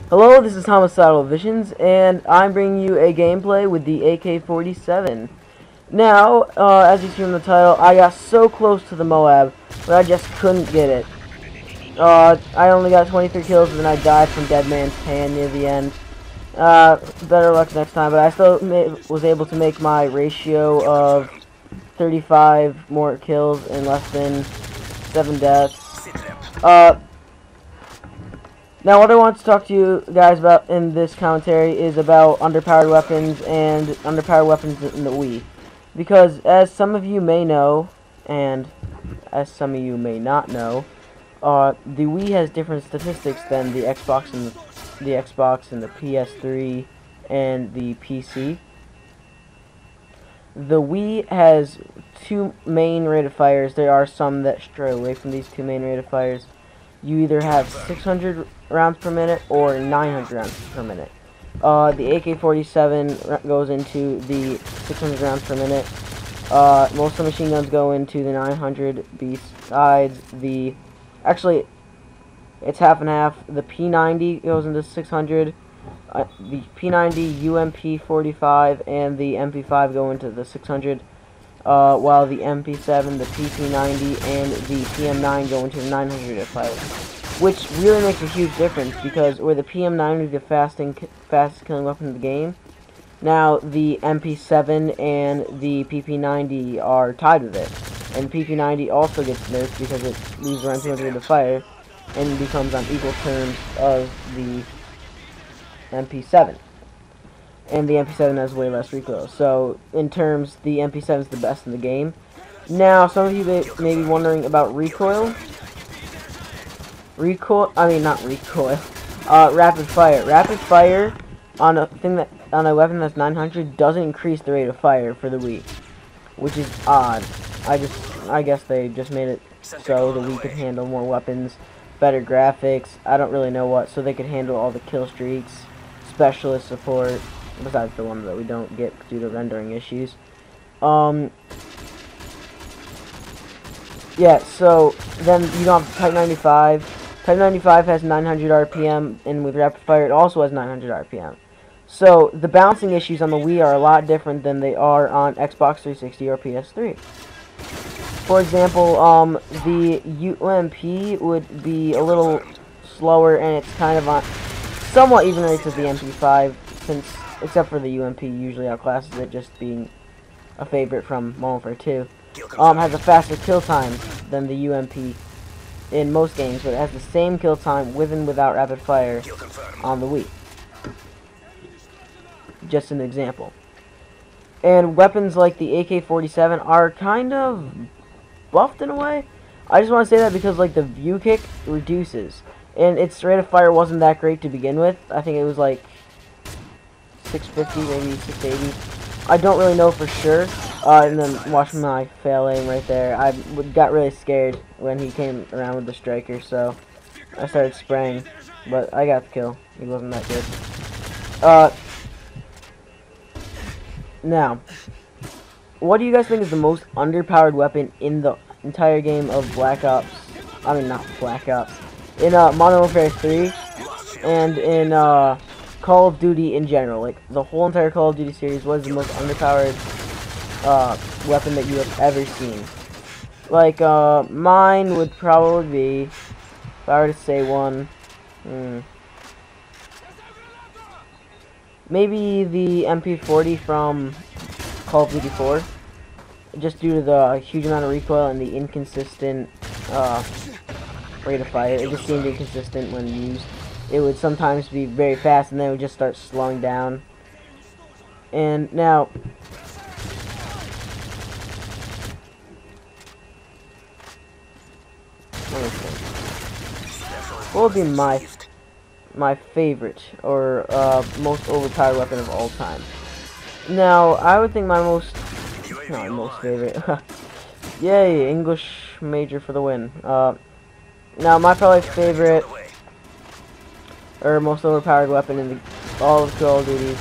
Hello, this is HomicidalVisions, and I'm bringing you a gameplay with the AK-47. Now, as you see in the title, I got so close to the Moab, but I just couldn't get it. I only got 23 kills, and then I died from Dead Man's Hand near the end. Better luck next time, but I still was able to make my ratio of 35 more kills and less than 7 deaths. Now, what I want to talk to you guys about in this commentary is about underpowered weapons and underpowered weapons in the Wii. Because, as some of you may know, and as some of you may not know, the Wii has different statistics than the Xbox and the PS3 and the PC. The Wii has two main rate of fires. There are some that stray away from these two main rate of fires. You either have 600 rounds per minute or 900 rounds per minute. The AK-47 goes into the 600 rounds per minute. Most of the machine guns go into the 900. Besides actually, it's half and half. The P90 goes into 600. The P90, UMP45, and the MP5 go into the 600. While the MP7, the PP90, and the PM9 go into the 900 fire, which really makes a huge difference because where the PM9 is the fastest killing weapon in the game, now the MP7 and the PP90 are tied with it, and PP90 also gets nerfed because it leaves around 200 to fire and becomes on equal terms of the MP7. And the MP7 has way less recoil. So, in terms, the MP7 is the best in the game. Now, some of you may be wondering about recoil. Not recoil. Rapid fire. Rapid fire on a weapon that's 900 doesn't increase the rate of fire for the Wii, which is odd. I guess they just made it so the Wii could handle more weapons, better graphics. I don't really know what, so they could handle all the kill streaks, specialist support. Besides the one that we don't get due to rendering issues. Yeah, so then you don't have Type 95. Type 95 has 900 RPM, and with rapid fire it also has 900 RPM. So the balancing issues on the Wii are a lot different than they are on Xbox 360 or PS3. For example, the UMP would be a little slower, and it's kind of on somewhat even rates with the MP5, since except for the UMP usually outclasses it, just being a favorite from Modern Warfare 2. Has a faster kill time than the UMP in most games, but it has the same kill time with and without rapid fire on the Wii. Just an example. And weapons like the AK-47 are kind of buffed in a way. I just want to say that because like the view kick reduces, and its rate of fire wasn't that great to begin with. I think it was like 650, maybe 680. I don't really know for sure. And then watch my fail aim right there. I got really scared when he came around with the striker, so I started spraying. But I got the kill. He wasn't that good. Now, what do you guys think is the most underpowered weapon in the entire game of Black Ops? I mean, not Black Ops. In Modern Warfare 3 and in Call of Duty in general, like the whole entire Call of Duty series, was the most underpowered weapon that you have ever seen. Like, mine would probably be, if I were to say one, maybe the MP40 from Call of Duty 4, just due to the huge amount of recoil and the inconsistent rate of fire. It just seemed inconsistent when used. It would sometimes be very fast, and then it would just start slowing down. And now, what would be my favorite or most overpowered weapon of all time? Now, I would think my most favorite. Yay, English major for the win. Now, my probably favorite or most overpowered weapon in all of Call of Duty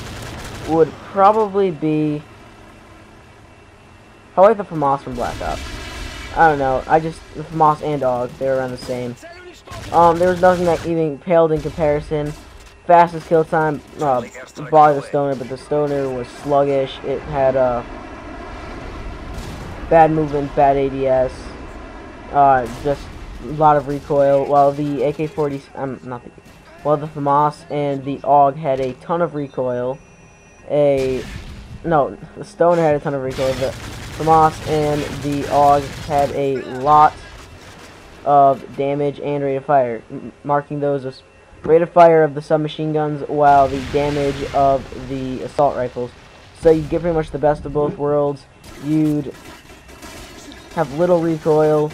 would probably be the FAMAS from Black Ops. I don't know. The FAMAS and AUG, they were around the same. There was nothing that even paled in comparison. fastest kill time, bar the Stoner, but the Stoner was sluggish. It had bad movement, bad ADS, just a lot of recoil. While the AK-40, while the FAMAS and the AUG had a ton of recoil. No, the Stoner had a ton of recoil. The FAMAS and the AUG had a lot of damage and rate of fire, marking those as rate of fire of the submachine guns, while the damage of the assault rifles. So you get pretty much the best of both worlds. You'd have little recoil,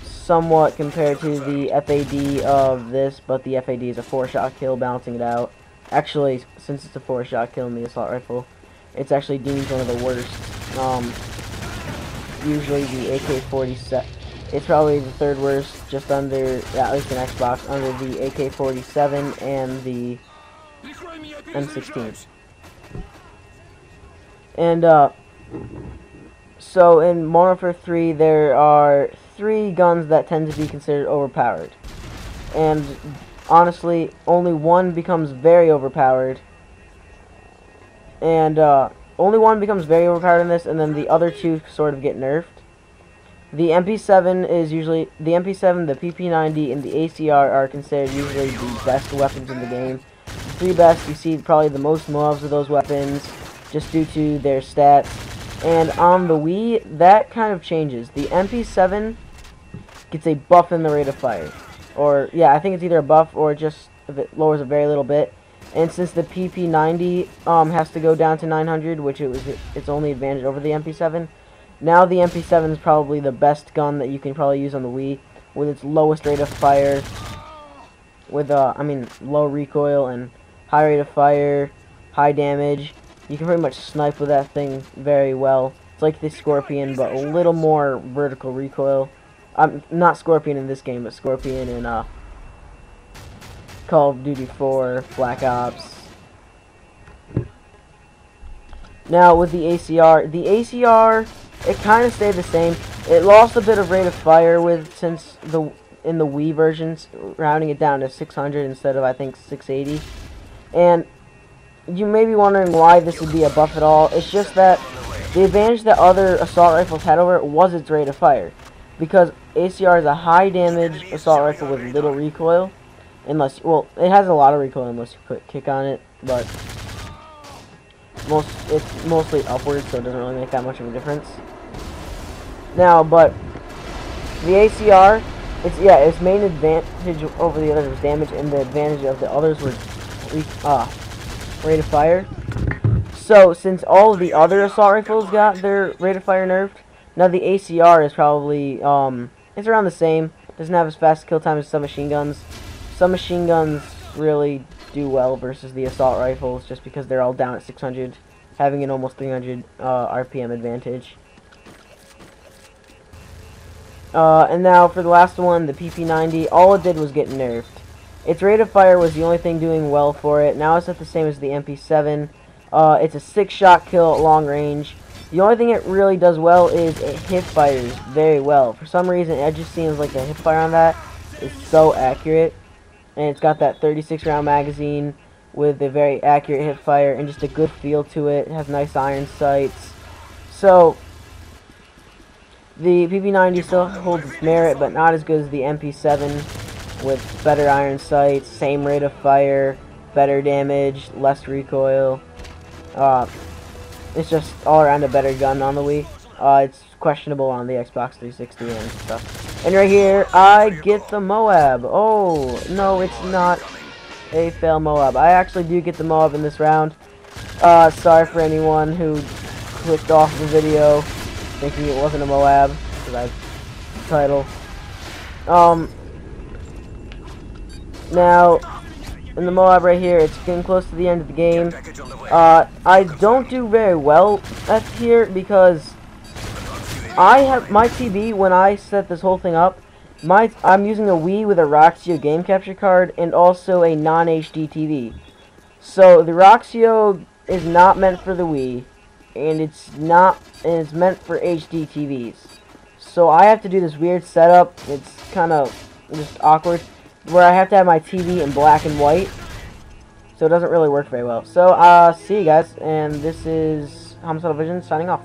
somewhat compared to the FAD of this, but the FAD is a 4-shot kill, balancing it out. Actually, since it's a 4-shot kill in the assault rifle, it's actually deemed one of the worst. Usually the AK-47, it's probably the third worst, just under, yeah, at least in Xbox, under the AK-47 and the M16. And, so in Modern Warfare 3, there are 3 guns that tend to be considered overpowered. And, honestly, only one becomes very overpowered. And, only one becomes very overpowered in this, and then the other 2 sort of get nerfed. The MP7 is usually, the MP7, the PP90, and the ACR are considered usually the best weapons in the game. The 3 best, you see probably the most Moabs of those weapons, just due to their stats. And on the Wii, that kind of changes. The MP7 gets a buff in the rate of fire. Or, yeah, I think it's either a buff or just if it lowers a very little bit. And since the PP90 has to go down to 900, which it was its only advantage over the MP7, now the MP7 is probably the best gun that you can probably use on the Wii, with its lowest rate of fire, with low recoil and high rate of fire, high damage. You can pretty much snipe with that thing very well. It's like the Scorpion, but a little more vertical recoil. Not Scorpion in this game, but Scorpion in Call of Duty 4, Black Ops. Now with the ACR, it kind of stayed the same. It lost a bit of rate of fire since in the Wii versions, rounding it down to 600 instead of I think 680. And you may be wondering why this would be a buff at all. It's just that the advantage that other assault rifles had over it was its rate of fire, because ACR is a high damage assault rifle with little recoil. Unless, well, it has a lot of recoil unless you put kick on it, but it's mostly upwards, so it doesn't really make that much of a difference. Now, but the ACR, its main advantage over the others was damage, and the advantage of the others was rate of fire. So, since all of the other assault rifles got their rate of fire nerfed, now the ACR is probably it's around the same. Doesn't have as fast kill time as submachine guns. Submachine guns really do well versus the assault rifles, just because they're all down at 600, having an almost 300 RPM advantage. And now for the last one, the PP90, all it did was get nerfed. Its rate of fire was the only thing doing well for it. Now it's at the same as the MP7. It's a 6-shot kill at long range. The only thing it really does well is it hip fires very well. For some reason, it just seems like the hip fire on that is so accurate. And it's got that 36-round magazine with a very accurate hip fire and just a good feel to it. It has nice iron sights. So, the PP90 still holds its merit, but not as good as the MP7, with better iron sights, same rate of fire, better damage, less recoil. It's just all around a better gun on the Wii. It's questionable on the Xbox 360 and stuff. And right here, I get the Moab. Oh, no, it's not a fail Moab. I actually do get the Moab in this round. Sorry for anyone who clicked off the video thinking it wasn't a Moab, because I the title. Now, in the Moab right here, it's getting close to the end of the game. I don't do very well at here because I have my TV, when I set this whole thing up, I'm using a Wii with a Roxio game capture card and also a non-HD TV. So the Roxio is not meant for the Wii, and it's meant for HD TVs. So I have to do this weird setup. It's kind of just awkward, where I have to have my TV in black and white, so it doesn't really work very well. So, see you guys, and this is Homicidal Visions signing off.